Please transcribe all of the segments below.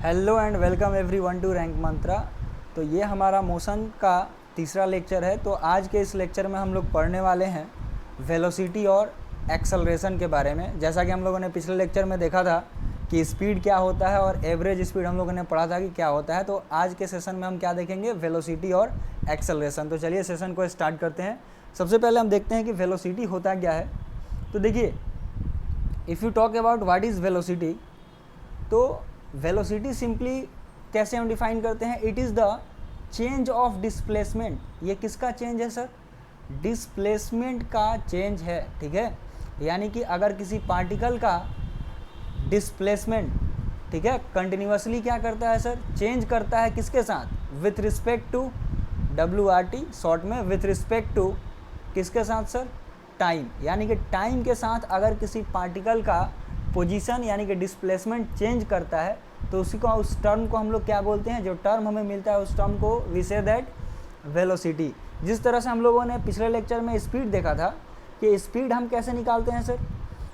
Hello and welcome everyone to Rank Mantra. तो ये हमारा मोशन का तीसरा लेक्चर है। तो आज के इस लेक्चर में हम लोग पढ़ने वाले हैं वेलोसिटी और एक्सेलरेशन के बारे में। जैसा कि हम लोगों ने पिछले लेक्चर में देखा था कि स्पीड क्या होता है और एवरेज स्पीड हम लोगों ने पढ़ा था कि क्या होता है। तो आज के सेशन में हम क्या देखेंगे, वेलोसिटी और एक्सेलरेशन। तो चलिए सेशन को स्टार्ट करते हैं। सबसे पहले हम देखते हैं कि वेलोसिटी होता क्या है। तो देखिए, if you talk about what is velocity, तो वेलोसिटी सिंपली कैसे हम डिफाइन करते हैं, it is the change of displacement. ये किसका चेंज है सर? डिस्प्लेसमेंट का चेंज है, ठीक है। यानी कि अगर किसी पार्टिकल का डिस्प्लेसमेंट, ठीक है, कंटिन्यूसली क्या करता है सर, चेंज करता है किसके साथ, with respect to WRT, short में विथ रिस्पेक्ट टू किसके साथ सर, टाइम। यानी कि टाइम के साथ अगर किसी पार्टिकल का पोजीशन यानी कि डिस्प्लेसमेंट चेंज करता है तो उसी को, उस टर्म को हम लोग क्या बोलते हैं, जो टर्म हमें मिलता है उस टर्म को वी से दैट वेलोसिटी। जिस तरह से हम लोगों ने पिछले लेक्चर में स्पीड देखा था कि स्पीड हम कैसे निकालते हैं सर,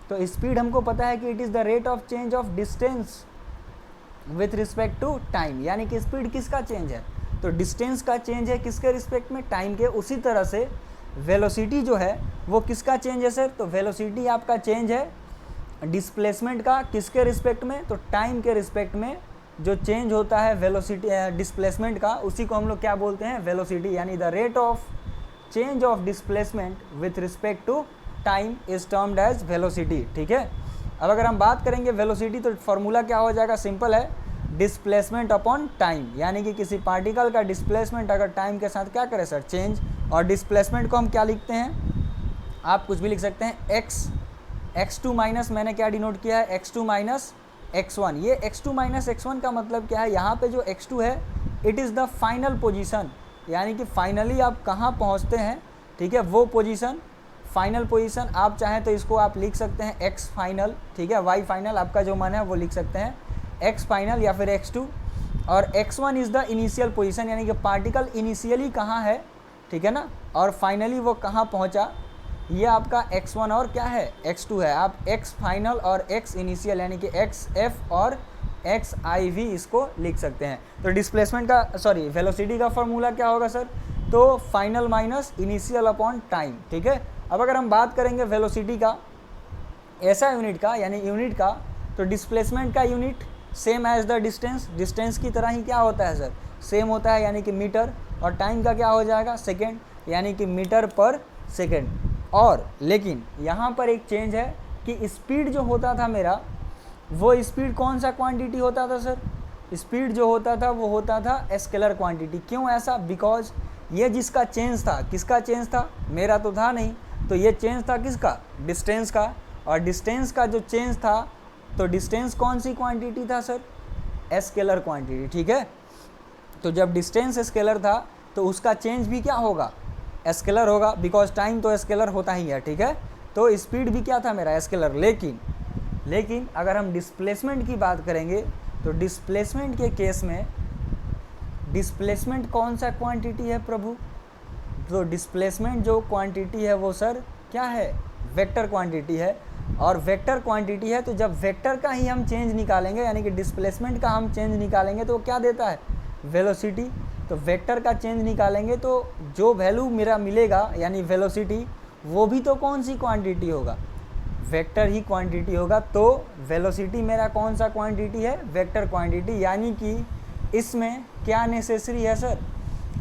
तो स्पीड हमको पता है कि it is the rate of change of distance with respect to time. यानी कि स्पीड किसका चेंज है, तो डिस्टेंस का चेंज है किसके रिस्पेक्ट में, टाइम के। उसी तरह से वेलोसिटी जो है वो किसका चेंज है सर, तो वेलोसिटी आपका चेंज है डिस्प्लेसमेंट का किसके रिस्पेक्ट में, तो टाइम के रिस्पेक्ट में जो चेंज होता है वेलोसिटी डिस्प्लेसमेंट का, उसी को हम लोग क्या बोलते हैं, वेलोसिटी। यानी the rate of change of displacement with respect to time is termed as velocity, ठीक है। अब अगर हम बात करेंगे वेलोसिटी तो फॉर्मूला क्या हो जाएगा, सिंपल है, डिस्प्लेसमेंट अपॉन टाइम। यानी कि किसी पार्टिकल का डिस्प्लेसमेंट अगर टाइम के साथ क्या करे सर, चेंज, और डिस्प्लेसमेंट को हम क्या लिखते हैं, आप कुछ भी लिख सकते हैं, x2 माइनस, मैंने क्या डिनोट किया है, x2 माइनस x1। ये x2 माइनस x1 का मतलब क्या है, यहाँ पे जो x2 है it is the final position, यानी कि फाइनली आप कहाँ पहुँचते हैं, ठीक है, वो पोजीशन, फाइनल पोजीशन। आप चाहें तो इसको आप लिख सकते हैं x फाइनल, ठीक है, y फाइनल, आपका जो मन है वो लिख सकते हैं, x फाइनल या फिर x2। और x1 is the initial position, यानी कि पार्टिकल इनिशियली कहाँ है, ठीक है ना, और फाइनली वो कहाँ पहुँचा, ये आपका x1 और क्या है, x2 है। आप x फाइनल और x इनिशियल यानी कि xf और xiv इसको लिख सकते हैं। तो डिस्प्लेसमेंट का, सॉरी, वेलोसिटी का फॉर्मूला क्या होगा सर, तो final minus initial upon time, ठीक है। अब अगर हम बात करेंगे वेलोसिटी का ऐसा यूनिट का, यानी यूनिट का, तो डिस्प्लेसमेंट का unit same as the distance, distance की तरह ही क्या होता है सर, सेम होता है, यानी कि मीटर। और टाइम का क्या हो जाएगा, सेकेंड, यानी कि मीटर पर सेकेंड। और लेकिन यहाँ पर एक चेंज है कि स्पीड जो होता था मेरा, वो स्पीड कौन सा क्वांटिटी होता था सर, स्पीड जो होता था वो होता था स्केलर क्वांटिटी। क्यों ऐसा, बिकॉज ये जिसका चेंज था, किसका चेंज था, मेरा तो था नहीं, तो ये चेंज था किसका, डिस्टेंस का। और डिस्टेंस का जो चेंज था, तो डिस्टेंस कौन सी क्वांटिटी था सर, स्केलर क्वांटिटी, ठीक है। तो जब डिस्टेंस स्केलर था तो उसका चेंज भी क्या होगा, स्केलर होगा, बिकॉज टाइम तो स्केलर होता ही है, ठीक है। तो स्पीड भी क्या था मेरा, स्केलर। लेकिन अगर हम डिस्प्लेसमेंट की बात करेंगे तो डिस्प्लेसमेंट के केस में, डिस्प्लेसमेंट कौन सा क्वांटिटी है प्रभु, तो डिस्प्लेसमेंट जो क्वांटिटी है वो सर क्या है, वेक्टर क्वांटिटी है। और वेक्टर क्वांटिटी है तो जब वेक्टर का ही हम चेंज निकालेंगे, यानी कि डिस्प्लेसमेंट का हम चेंज निकालेंगे तो वो क्या देता है, वेलोसिटी। तो वेक्टर का चेंज निकालेंगे तो जो वैल्यू मेरा मिलेगा, यानी वेलोसिटी, वो भी तो कौन सी क्वांटिटी होगा, वेक्टर ही क्वांटिटी होगा। तो वेलोसिटी मेरा कौन सा क्वांटिटी है, वेक्टर क्वांटिटी। यानी कि इसमें क्या नेसेसरी है सर,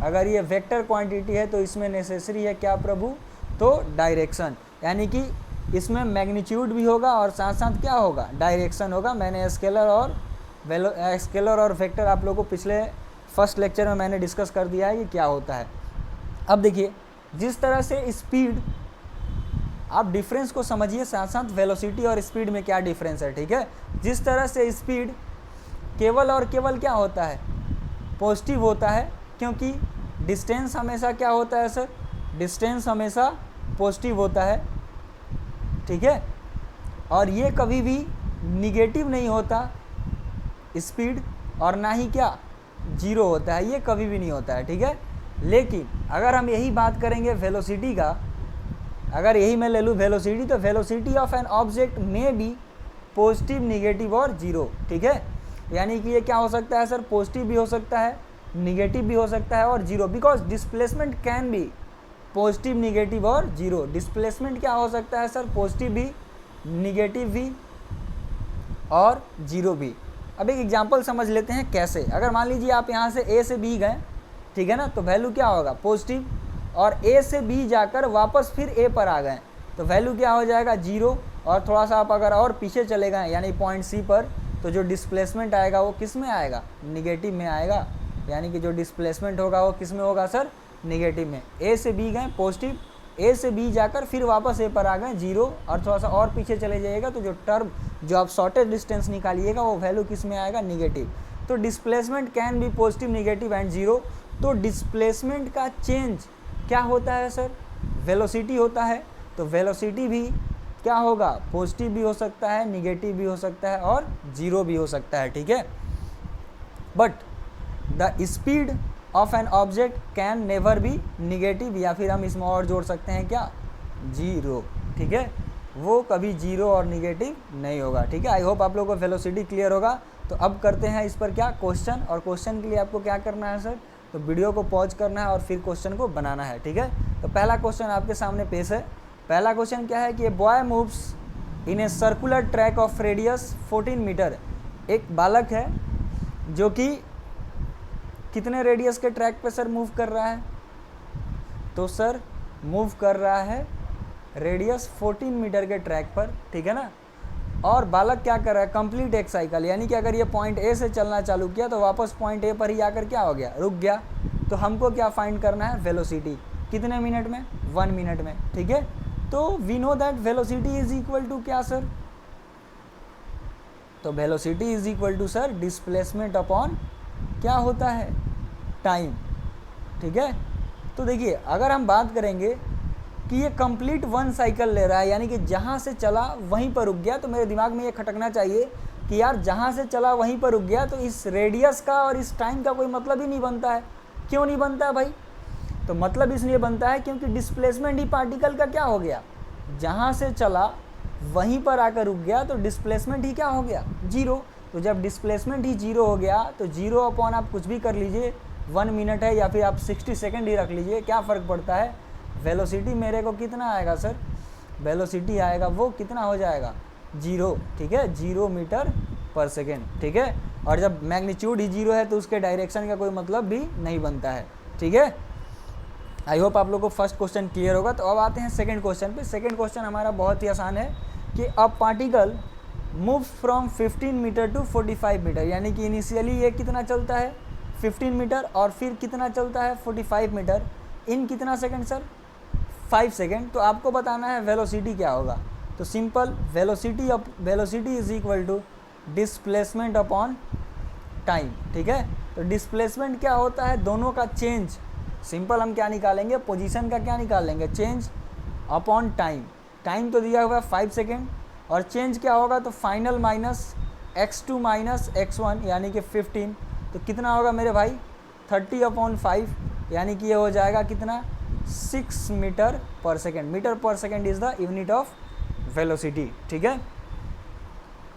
अगर ये वेक्टर क्वांटिटी है तो इसमें नेसेसरी है क्या प्रभु, तो डायरेक्शन। यानी कि इसमें मैग्नीट्यूड भी होगा और साथ साथ क्या होगा, डायरेक्शन होगा। मैंने स्केलर और वेक्टर आप लोगों को पिछले फर्स्ट लेक्चर में मैंने डिस्कस कर दिया है कि क्या होता है। अब देखिए, जिस तरह से स्पीड, आप डिफरेंस को समझिए, साथ साथ वेलोसिटी और स्पीड में क्या डिफरेंस है, ठीक है। जिस तरह से स्पीड केवल और केवल क्या होता है, पॉजिटिव होता है, क्योंकि डिस्टेंस हमेशा क्या होता है सर, डिस्टेंस हमेशा पॉजिटिव होता है, ठीक है। और ये कभी भी निगेटिव नहीं होता स्पीड, और ना ही क्या जीरो होता है, ये कभी भी नहीं होता है, ठीक है। लेकिन अगर हम यही बात करेंगे वेलोसिटी का, अगर यही मैं ले लूँ वेलोसिटी, तो वेलोसिटी ऑफ एन ऑब्जेक्ट में बी पॉजिटिव, निगेटिव और जीरो, ठीक है। यानी कि ये क्या हो सकता है सर, पॉजिटिव भी हो सकता है, निगेटिव भी हो सकता है और zero, because displacement can be positive, negative और जीरो। डिस्प्लेसमेंट क्या हो सकता है सर, पॉजिटिव भी, निगेटिव भी और जीरो भी। अब एक एग्जांपल समझ लेते हैं कैसे। अगर मान लीजिए आप यहाँ से ए से बी गए, ठीक है ना, तो वैल्यू क्या होगा, पॉजिटिव, और ए से बी जाकर वापस फिर ए पर आ गए तो वैल्यू क्या हो जाएगा, जीरो। और थोड़ा सा आप अगर और पीछे चले गए यानी पॉइंट सी पर, तो जो डिस्प्लेसमेंट आएगा वो किस में आएगा, निगेटिव में आएगा। यानी कि जो डिस्प्लेसमेंट होगा वो किस में होगा सर, निगेटिव में। ए से बी गए पॉजिटिव, ए से बी जाकर फिर वापस ए पर आ गए जीरो, और थोड़ा सा और पीछे चले जाइएगा तो जो टर्म जो आप शॉर्टेस्ट डिस्टेंस निकालिएगा वो वैल्यू किस में आएगा, निगेटिव। तो displacement can be positive, negative and zero. तो डिस्प्लेसमेंट का चेंज क्या होता है सर, वेलोसिटी होता है। तो वेलोसिटी भी क्या होगा, पॉजिटिव भी हो सकता है, निगेटिव भी हो सकता है और जीरो भी हो सकता है, ठीक है। But the speed of an object can never be negative, या फिर हम इसमें और जोड़ सकते हैं क्या, जीरो, ठीक है। वो कभी जीरो और निगेटिव नहीं होगा, ठीक है। आई होप आप लोगों को वेलोसिटी क्लियर होगा। तो अब करते हैं इस पर क्या, क्वेश्चन। और क्वेश्चन के लिए आपको क्या करना है सर, तो वीडियो को पॉज करना है और फिर क्वेश्चन को बनाना है, ठीक है। तो पहला क्वेश्चन आपके सामने पेश है। पहला क्वेश्चन क्या है कि a boy moves in a circular track of radius 14 metre. एक बालक है जो कि कितने रेडियस के ट्रैक पे सर मूव कर रहा है, तो सर मूव कर रहा है रेडियस 14 मीटर के ट्रैक पर, ठीक है ना। और बालक क्या कर रहा है, कंप्लीट एक साइकिल, यानी कि अगर ये पॉइंट ए से चलना चालू किया तो वापस पॉइंट ए पर ही आकर क्या हो गया, रुक गया। तो हमको क्या फाइंड करना है, वेलोसिटी, कितने मिनट में, 1 मिनट में, ठीक है। तो we know that velocity is equal to क्या सर, तो velocity is equal to sir displacement upon क्या होता है, टाइम, ठीक है। तो देखिए अगर हम बात करेंगे कि ये कंप्लीट 1 साइकिल ले रहा है, यानी कि जहाँ से चला वहीं पर रुक गया, तो मेरे दिमाग में ये खटकना चाहिए कि यार जहाँ से चला वहीं पर रुक गया, तो इस रेडियस का और इस टाइम का कोई मतलब ही नहीं बनता है। क्यों नहीं बनता है भाई, तो मतलब इसलिए बनता है क्योंकि डिस्प्लेसमेंट ही पार्टिकल का क्या हो गया, जहाँ से चला वहीं पर आकर रुक गया, तो डिस्प्लेसमेंट ही क्या हो गया, जीरो। तो जब डिस्प्लेसमेंट ही जीरो हो गया तो जीरो अपॉन आप कुछ भी कर लीजिए, 1 मिनट है या फिर आप 60 सेकेंड ही रख लीजिए, क्या फ़र्क पड़ता है। वेलोसिटी मेरे को कितना आएगा सर, वेलोसिटी आएगा वो कितना हो जाएगा, जीरो, ठीक है, 0 मीटर पर सेकेंड, ठीक है। और जब मैग्नीट्यूड ही जीरो है तो उसके डायरेक्शन का कोई मतलब भी नहीं बनता है, ठीक है। आई होप आप लोग को फर्स्ट क्वेश्चन क्लियर होगा। तो अब आते हैं सेकंड क्वेश्चन पे। सेकंड क्वेश्चन हमारा बहुत ही आसान है कि a particle moves from 15 metre to 45 metre, यानी कि इनिशियली ये कितना चलता है, 15 मीटर, और फिर कितना चलता है, 45 मीटर, इन कितना सेकंड सर, 5 सेकंड। तो आपको बताना है वेलोसिटी क्या होगा। तो simple, velocity is equal to displacement upon time, ठीक है। तो डिस्प्लेसमेंट क्या होता है, दोनों का चेंज। सिंपल हम क्या निकालेंगे, पोजीशन का क्या निकाल लेंगे, चेंज अपॉन टाइम। टाइम तो दिया हुआ है 5 सेकेंड, और चेंज क्या होगा, तो final minus x2 minus x1 यानी कि 15। तो कितना होगा मेरे भाई, 30/5, यानी कि ये हो जाएगा कितना, 6 metre per second. Metre per second is the unit of velocity, ठीक है।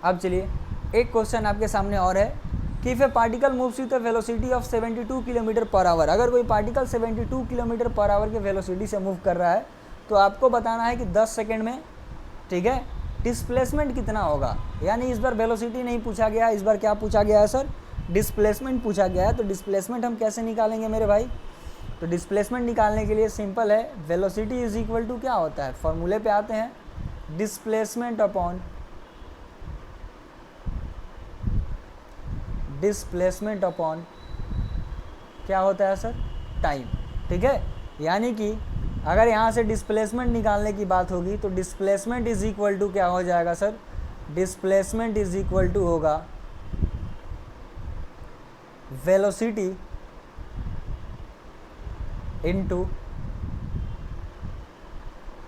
अब चलिए एक क्वेश्चन आपके सामने और है कि if A particle moves with a velocity of 72 kilometre per hour. अगर कोई पार्टिकल 72 किलोमीटर पर आवर के वेलोसिटी से मूव कर रहा है तो आपको बताना है कि 10 सेकेंड में, ठीक है, डिस्प्लेसमेंट कितना होगा। यानी इस बार वेलोसिटी नहीं पूछा गया, इस बार क्या पूछा गया है सर, डिस्प्लेसमेंट पूछा गया है। तो डिस्प्लेसमेंट हम कैसे निकालेंगे मेरे भाई, तो डिस्प्लेसमेंट निकालने के लिए सिंपल है, वेलोसिटी इज इक्वल टू क्या होता है, फॉर्मूले पे आते हैं, डिस्प्लेसमेंट अपॉन क्या होता है सर, टाइम, ठीक है। यानी कि अगर यहाँ से डिस्प्लेसमेंट निकालने की बात होगी तो डिस्प्लेसमेंट इज इक्वल टू क्या हो जाएगा sir, displacement is equal to होगा वेलोसिटी इनटू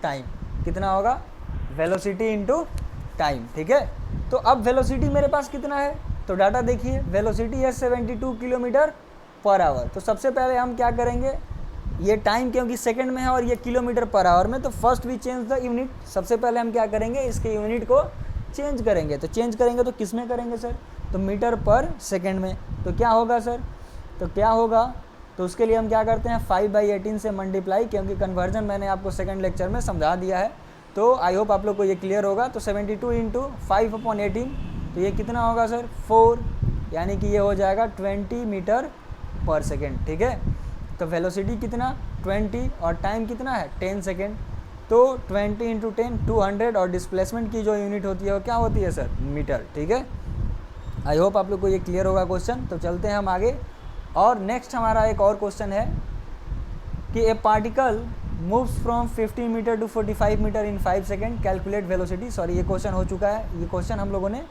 टाइम। कितना होगा, वेलोसिटी इनटू टाइम, ठीक है। तो अब वेलोसिटी मेरे पास कितना है, तो डाटा देखिए, वेलोसिटी है 72 किलोमीटर पर आवर। तो सबसे पहले हम क्या करेंगे, ये टाइम क्योंकि सेकंड में है और ये किलोमीटर पर आवर में, तो first we change the unit. सबसे पहले हम क्या करेंगे, इसके यूनिट को चेंज करेंगे। तो चेंज करेंगे तो किस में करेंगे सर, तो मीटर पर सेकेंड में। तो क्या होगा सर, तो क्या होगा, तो उसके लिए हम क्या करते हैं 5/18 से मल्टीप्लाई, क्योंकि कन्वर्जन मैंने आपको सेकंड लेक्चर में समझा दिया है। तो आई होप आप लोग को ये क्लियर होगा। तो 72 × 5/18, तो ये कितना होगा सर 4, यानी कि ये हो जाएगा 20 मीटर पर सेकेंड। ठीक है, तो वेलोसिटी कितना 20 और टाइम कितना है 10 सेकेंड। तो 20 × 10 200 और डिस्प्लेसमेंट की जो यूनिट होती है वो क्या होती है सर मीटर। ठीक है, आई होप आप लोग को ये क्लियर होगा क्वेश्चन। तो चलते हैं हम आगे। और नेक्स्ट हमारा एक और क्वेश्चन है कि a particle moves from 15 metre to 45 metre in 5 second, calculate velocity. Sorry, ये क्वेश्चन हो चुका है, ये क्वेश्चन हम लोगों ने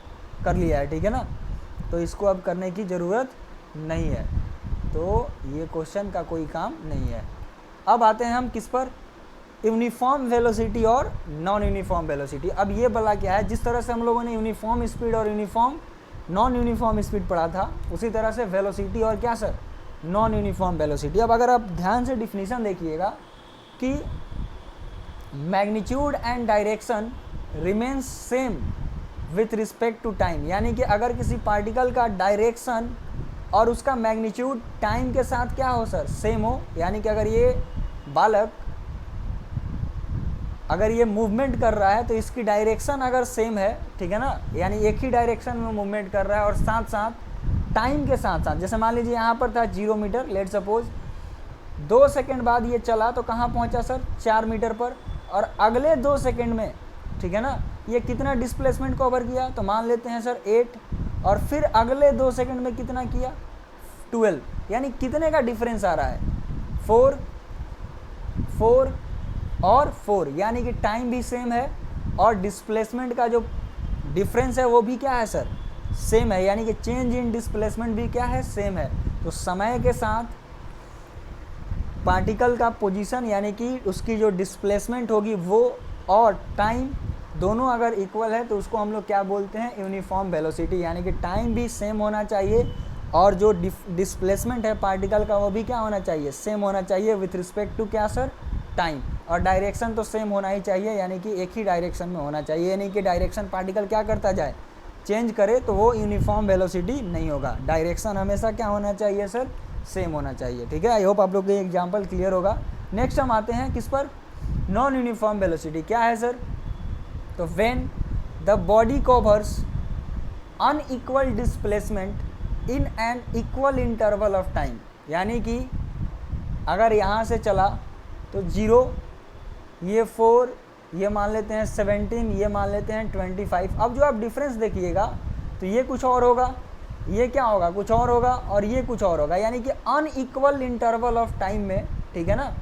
कर लिया है। ठीक है ना, तो इसको अब करने की ज़रूरत नहीं है, तो ये क्वेश्चन का कोई काम नहीं है। अब आते हैं हम किस पर, यूनिफॉर्म वेलोसिटी और नॉन यूनिफॉर्म वेलोसिटी। अब ये बोला क्या है, जिस तरह से हम लोगों ने यूनिफॉर्म स्पीड और यूनिफॉर्म नॉन यूनिफॉर्म स्पीड पढ़ा था, उसी तरह से वेलोसिटी और क्या सर नॉन यूनिफॉर्म वेलोसिटी। अब अगर आप ध्यान से डिफिनीशन देखिएगा कि magnitude and direction remains same with respect to time, यानी कि अगर किसी पार्टिकल का डायरेक्शन और उसका मैग्नीट्यूड टाइम के साथ क्या हो सर सेम हो, यानी कि अगर ये बालक अगर ये मूवमेंट कर रहा है तो इसकी डायरेक्शन अगर सेम है, ठीक है ना, यानी एक ही डायरेक्शन में मूवमेंट कर रहा है और साथ साथ टाइम के साथ साथ, जैसे मान लीजिए यहाँ पर था 0 मीटर, लेट सपोज 2 सेकंड बाद ये चला तो कहाँ पहुँचा सर 4 मीटर पर, और अगले 2 सेकंड में, ठीक है ना, ये कितना डिस्प्लेसमेंट कवर किया, तो मान लेते हैं सर 8, और फिर अगले 2 सेकंड में कितना किया 12, यानी कितने का डिफरेंस आ रहा है 4 और 4, यानी कि टाइम भी सेम है और डिस्प्लेसमेंट का जो डिफरेंस है वो भी क्या है सर सेम है, यानी कि चेंज इन डिस्प्लेसमेंट भी क्या है सेम है। तो समय के साथ पार्टिकल का पोजीशन यानी कि उसकी जो डिस्प्लेसमेंट होगी वो और टाइम दोनों अगर इक्वल है तो उसको हम लोग क्या बोलते हैं यूनिफॉर्म वेलोसिटी, यानी कि टाइम भी सेम होना चाहिए और जो डिस्प्लेसमेंट है पार्टिकल का वो भी क्या होना चाहिए सेम होना चाहिए विथ रिस्पेक्ट टू क्या सर टाइम, और डायरेक्शन तो सेम होना ही चाहिए, यानी कि एक ही डायरेक्शन में होना चाहिए, यानी कि डायरेक्शन पार्टिकल क्या करता जाए चेंज करे तो वो यूनिफॉर्म वेलोसिटी नहीं होगा, डायरेक्शन हमेशा क्या होना चाहिए सर सेम होना चाहिए। ठीक है, आई होप आप लोग को ये एग्जाम्पल क्लियर होगा। नेक्स्ट हम आते हैं किस पर, नॉन यूनिफॉर्म वेलोसिटी क्या है सर, तो when the body covers unequal displacement in an equal interval of time, यानी कि अगर यहाँ से चला तो 0, ये 4, ये मान लेते हैं 17, ये मान लेते हैं 25। अब जो आप डिफरेंस देखिएगा तो ये कुछ और होगा, ये क्या होगा कुछ और होगा, और ये कुछ और होगा, यानी कि अनइक्वल इंटरवल ऑफ टाइम में, ठीक है ना,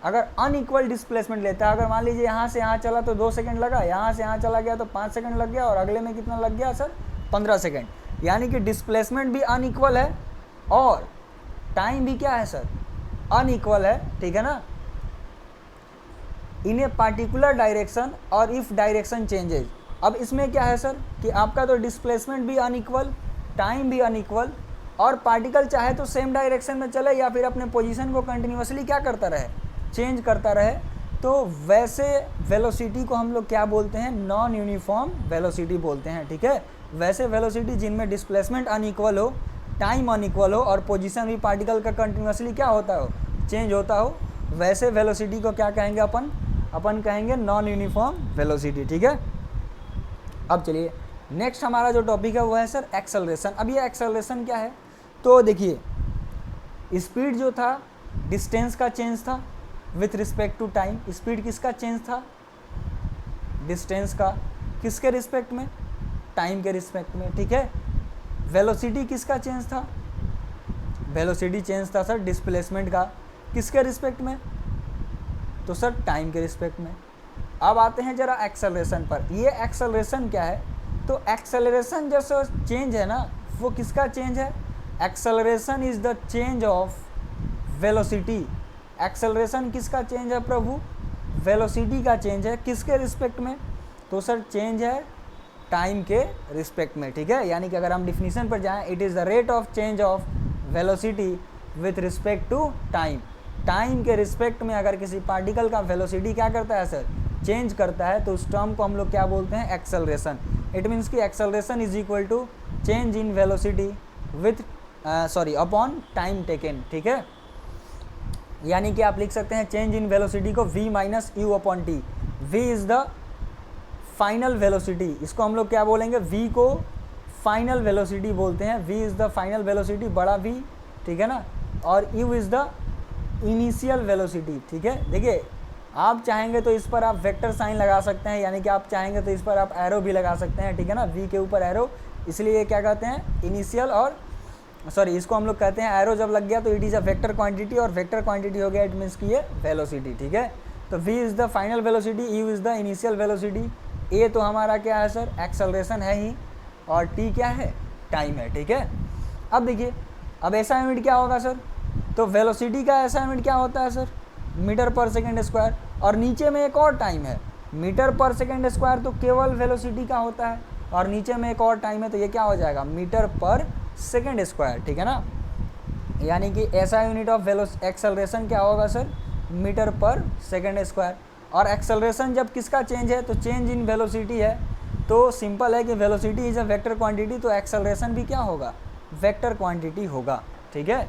अगर अनइक्वल डिस्प्लेसमेंट लेता है, अगर मान लीजिए यहाँ से यहाँ चला तो 2 सेकंड लगा, यहाँ से यहाँ चला गया तो 5 सेकंड लग गया, और अगले में कितना लग गया सर 15 सेकंड, यानी कि डिस्प्लेसमेंट भी अनइक्वल है और टाइम भी क्या है सर अनइक्वल है, ठीक है ना, इन ए पार्टिकुलर डायरेक्शन और इफ डायरेक्शन चेंजेज। अब इसमें क्या है सर कि आपका तो डिस्प्लेसमेंट भी अनइक्वल, टाइम भी अनइक्वल, और पार्टिकल चाहे तो सेम डायरेक्शन में चले या फिर अपने पोजीशन को कंटिन्यूसली क्या करता रहे चेंज करता रहे, तो वैसे वेलोसिटी को हम लोग क्या बोलते हैं नॉन यूनिफॉर्म वेलोसिटी बोलते हैं। ठीक है, वैसे वेलोसिटी जिनमें डिस्प्लेसमेंट अनइक्वल हो, टाइम अनइक्वल हो और पोजीशन भी पार्टिकल का कंटिन्यूसली क्या होता हो चेंज होता हो, वैसे वेलोसिटी को क्या कहेंगे अपन कहेंगे नॉन यूनिफॉर्म वेलोसिटी। ठीक है, अब चलिए नेक्स्ट हमारा जो टॉपिक है वो है सर एक्सेलरेशन। अब ये एक्सेलरेशन क्या है, तो देखिए स्पीड जो था डिस्टेंस का चेंज था with respect to time, speed किसका चेंज था डिस्टेंस का, किसके रिस्पेक्ट में टाइम के रिस्पेक्ट में। ठीक है, वेलोसिटी किसका चेंज था, वेलोसिटी चेंज था सर डिस्प्लेसमेंट का, किसके रिस्पेक्ट में, तो सर टाइम के रिस्पेक्ट में। अब आते हैं जरा एक्सेलरेशन पर, ये एक्सेलरेशन क्या है, तो एक्सेलरेशन जैसा चेंज है ना वो किसका चेंज है, acceleration is the change of velocity. Acceleration किसका चेंज है प्रभु, वेलोसिटी का चेंज है, किसके रिस्पेक्ट में, तो सर चेंज है टाइम के रिस्पेक्ट में। ठीक है, यानी कि अगर हम डिफिनीशन पर जाएं, it is the rate of change of velocity with respect to time. Time के रिस्पेक्ट में अगर किसी पार्टिकल का वेलोसिटी क्या करता है सर चेंज करता है तो उस टर्म को हम लोग क्या बोलते हैं एक्सेलरेशन। इट मीन्स कि acceleration is equal to change in velocity with upon time taken, ठीक है। यानी कि आप लिख सकते हैं चेंज इन वेलोसिटी को v minus u upon t. v is the final velocity, इसको हम लोग क्या बोलेंगे, v को फाइनल वेलोसिटी बोलते हैं। v is the final velocity, बड़ा v, ठीक है ना, और u is the initial velocity, ठीक है। देखिए आप चाहेंगे तो इस पर आप वेक्टर साइन लगा सकते हैं, यानी कि आप चाहेंगे तो इस पर आप एरो भी लगा सकते हैं, ठीक है ना, v के ऊपर एरो, इसलिए ये क्या कहते हैं, इनिशियल, और इसको हम लोग कहते हैं एरो जब लग गया तो it is a vector quantity, और वेक्टर क्वांटिटी हो गया इट मीन्स कि ये वेलोसिटी, ठीक है। तो v is the final velocity, u is the initial velocity, a तो हमारा क्या है सर, एक्सेलरेशन है ही, और t क्या है, टाइम है, ठीक है। अब देखिए, अब ऐसा यूनिट क्या होगा सर, तो वेलोसिटी का ऐसा यूनिट क्या होता है sir, metre per second square, और नीचे में एक और टाइम है, मीटर पर सेकेंड स्क्वायर तो केवल वेलोसिटी का होता है, और नीचे में एक और टाइम है, तो ये क्या हो जाएगा, मीटर पर सेकेंड स्क्वायर, ठीक है ना। यानी कि ऐसा यूनिट ऑफ एक्सेलरेशन क्या होगा sir, metre per second square. और एक्सेलरेशन जब किसका चेंज है, तो चेंज इन वेलोसिटी है, तो सिंपल है कि velocity is a vector quantity, तो एक्सेलरेशन भी क्या होगा, वेक्टर क्वांटिटी होगा, ठीक है।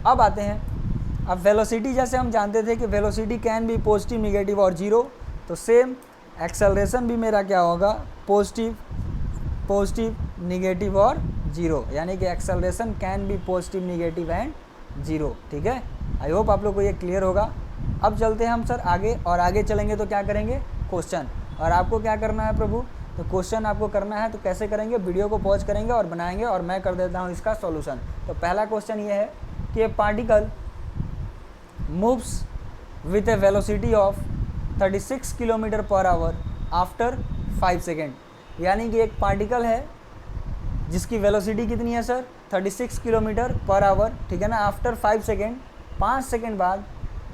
अब आते हैं, अब वेलोसिटी जैसे हम जानते थे कि velocity can be positive, negative और जीरो, तो सेम एक्सेलरेशन भी मेरा क्या होगा, पॉजिटिव, निगेटिव और जीरो, यानी कि acceleration can be positive, negative and zero, ठीक है। आई होप आप लोग को ये क्लियर होगा। अब चलते हैं हम सर आगे, और आगे चलेंगे तो क्या करेंगे, क्वेश्चन, और आपको क्या करना है प्रभु, तो क्वेश्चन आपको करना है, तो कैसे करेंगे, वीडियो को पॉज करेंगे और बनाएंगे, और मैं कर देता हूँ इसका सॉल्यूशन। तो पहला क्वेश्चन ये है कि a particle moves with a velocity of 36 kilometre per hour after 5 second, यानी कि एक पार्टिकल है जिसकी वेलोसिटी कितनी है सर, 36 किलोमीटर पर आवर, ठीक है ना, आफ्टर 5 सेकेंड, 5 सेकेंड बाद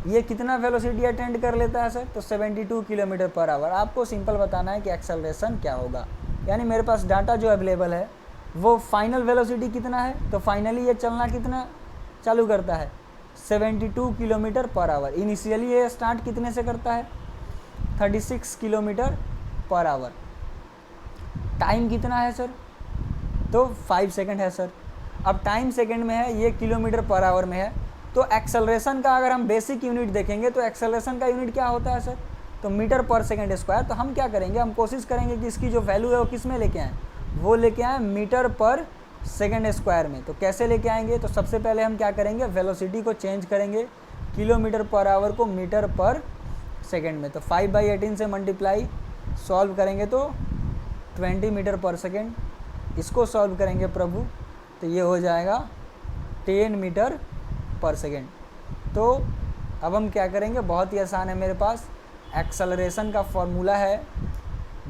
ये कितना वेलोसिटी अटेंड कर लेता है सर, तो 72 किलोमीटर पर आवर। आपको सिंपल बताना है कि एक्सेलरेशन क्या होगा, यानी मेरे पास डाटा जो अवेलेबल है वो फाइनल वेलोसिटी कितना है, तो फाइनली ये चलना कितना चालू करता है, 72 किलोमीटर पर आवर। इनिशियली ये स्टार्ट कितने से करता है, 36 किलोमीटर पर आवर। टाइम कितना है सर, तो 5 सेकंड है सर। अब टाइम सेकंड में है, ये किलोमीटर पर आवर में है, तो एक्सेलरेशन का अगर हम बेसिक यूनिट देखेंगे तो एक्सेलरेशन का यूनिट क्या होता है सर, तो मीटर पर सेकंड स्क्वायर। तो हम क्या करेंगे, हम कोशिश करेंगे कि इसकी जो वैल्यू है वो किस में लेके आएँ, वो लेके आएँ मीटर पर सेकंड स्क्वायर में। तो कैसे लेके आएंगे, तो सबसे पहले हम क्या करेंगे, वेलोसिटी को चेंज करेंगे, किलोमीटर पर आवर को मीटर पर सेकंड में, तो 5/18 से मल्टीप्लाई, सॉल्व करेंगे तो 20 मीटर पर सेकंड, इसको सॉल्व करेंगे प्रभु तो ये हो जाएगा 10 मीटर पर सेकंड। तो अब हम क्या करेंगे, बहुत ही आसान है मेरे पास, एक्सेलरेशन का फॉर्मूला है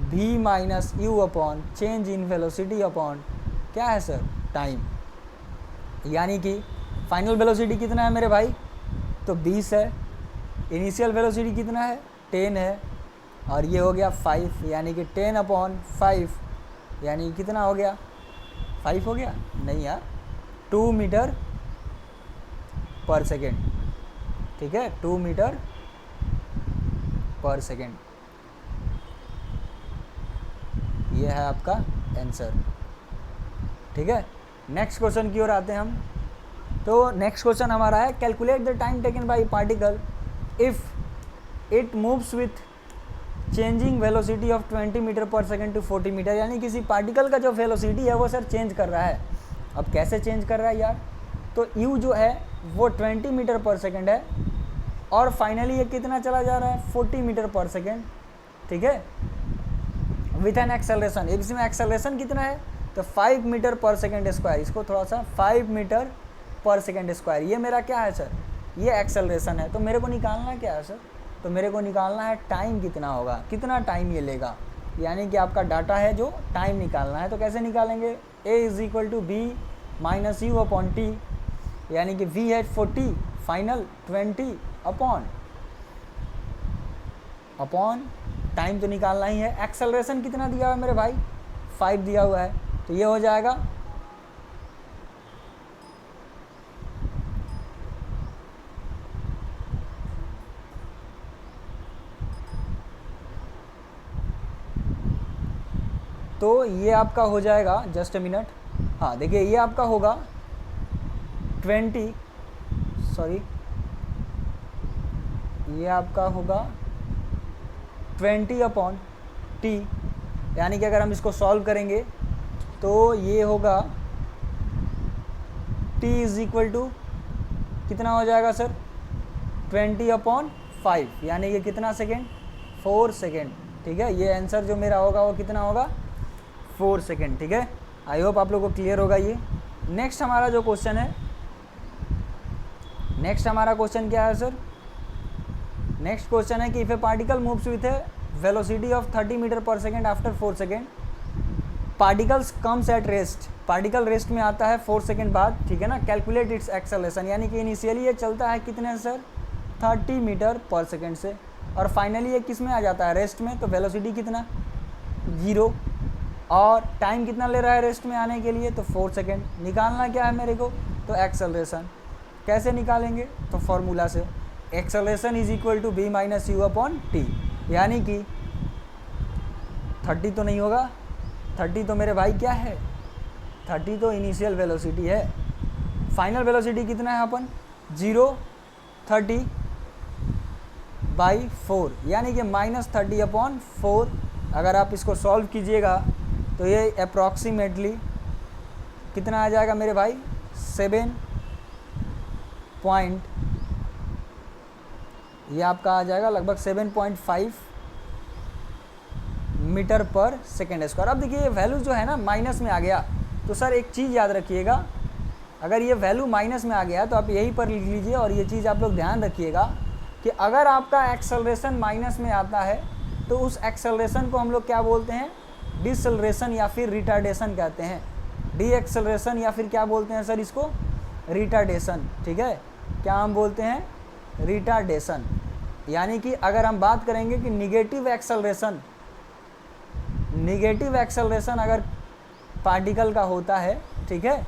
v minus u upon change in velocity upon क्या है सर, टाइम। यानी कि फाइनल वेलोसिटी कितना है मेरे भाई, तो 20 है, इनिशियल वेलोसिटी कितना है, 10 है, और ये हो गया 5, यानी कि 10/5, यानी कितना हो गया, 5 हो गया, नहीं यार, 2 मीटर पर सेकेंड, ठीक है, 2 मीटर पर सेकेंड, ये है आपका आंसर, ठीक है। नेक्स्ट क्वेश्चन की ओर आते हैं हम। तो नेक्स्ट क्वेश्चन हमारा है, calculate the time taken by particle if it moves with changing velocity of 20 metre per second to 40 metre. यानी किसी पार्टिकल का जो वेलोसिटी है वो सर चेंज कर रहा है। अब कैसे चेंज कर रहा है यार, तो u जो है वो 20 मीटर पर सेकेंड है, और फाइनली ये कितना चला जा रहा है, 40 मीटर पर सेकेंड, ठीक है, विथ एन एक्सेलरेशन। इसमें एक्सेलरेशन कितना है, तो 5 मीटर पर सेकेंड स्क्वायर, इसको थोड़ा सा 5 मीटर पर सेकेंड स्क्वायर, ये मेरा क्या है सर, ये एक्सेलरेशन है। तो मेरे को निकालना क्या है सर, तो मेरे को निकालना है टाइम कितना होगा, कितना टाइम ये लेगा, यानी कि आपका डाटा है जो टाइम निकालना है। तो कैसे निकालेंगे, a = b minus u upon t, यानी कि v है 40, फाइनल 20 अपॉन टाइम तो निकालना ही है। एक्सेलरेशन कितना दिया हुआ है मेरे भाई, 5 दिया हुआ है, तो ये हो जाएगा तो ये आपका हो जाएगा, जस्ट ए मिनट, हाँ देखिए ये आपका होगा 20 यानी कि अगर हम इसको सॉल्व करेंगे तो ये होगा t इज़ इक्वल टू कितना हो जाएगा सर 20/5 यानी कि कितना सेकेंड 4 सेकेंड। ठीक है, ये आंसर जो मेरा होगा वो कितना होगा 4 सेकेंड। ठीक है, आई होप आप लोगों को क्लियर होगा ये। नेक्स्ट हमारा जो क्वेश्चन है, नेक्स्ट हमारा क्वेश्चन क्या है सर? नेक्स्ट क्वेश्चन है कि if a particle moves with a velocity of 30 metre per second after 4 second, particles comes at rest, particle rest में आता है 4 सेकेंड बाद। ठीक है ना, कैलकुलेट इट्स एक्सेलरेशन, यानी कि इनिशियली ये चलता है कितने सर 30 मीटर पर सेकेंड से, और फाइनली ये किस में आ जाता है रेस्ट में, तो वेलोसिटी कितना 0, और टाइम कितना ले रहा है रेस्ट में आने के लिए, तो 4 सेकेंड। निकालना क्या है मेरे को, तो एक्सेलरेशन। कैसे निकालेंगे, तो फॉर्मूला से, acceleration is equal to v minus u upon t, यानी कि 30 तो नहीं होगा, 30 तो मेरे भाई क्या है 30 तो इनिशियल वेलोसिटी है, फाइनल वेलोसिटी कितना है अपन 0 30/4 यानी कि -30/4। अगर आप इसको सॉल्व कीजिएगा तो ये अप्रॉक्सीमेटली कितना आ जाएगा मेरे भाई 7 पॉइंट, ये आपका आ जाएगा लगभग 7.5 मीटर पर सेकेंड स्क्वायर। अब देखिए ये वैल्यू जो है ना माइनस में आ गया, तो सर एक चीज़ याद रखिएगा, अगर ये वैल्यू माइनस में आ गया तो आप यहीं पर लिख लीजिए, और ये चीज़ आप लोग ध्यान रखिएगा कि अगर आपका एक्सेलरेशन माइनस में आता है तो उस एक्सेलरेशन को हम लोग क्या बोलते हैं, डिसेलरेशन या फिर रिटार्डेशन कहते हैं, डी एक्सेलरेशन या फिर क्या बोलते हैं सर इसको, रिटार्डेशन। ठीक है, क्या हम बोलते हैं, रिटार्डेशन। यानी कि अगर हम बात करेंगे कि निगेटिव एक्सेलरेशन अगर पार्टिकल का होता है, ठीक है,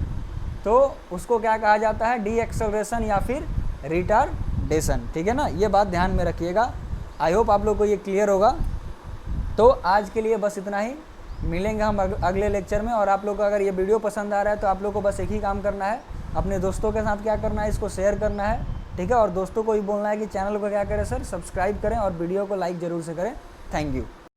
तो उसको क्या कहा जाता है, डी एक्सेलरेशन या फिर रिटार्डेशन। ठीक है ना, ये बात ध्यान में रखिएगा। आई होप आप लोग को ये क्लियर होगा। तो आज के लिए बस इतना ही, मिलेंगे हम अगले लेक्चर में। और आप लोग को अगर ये वीडियो पसंद आ रहा है तो आप लोग को बस एक ही काम करना है, अपने दोस्तों के साथ क्या करना है, इसको शेयर करना है। ठीक है, और दोस्तों को भी बोलना है कि चैनल को क्या करें सर, सब्सक्राइब करें और वीडियो को लाइक ज़रूर से करें। Thank you.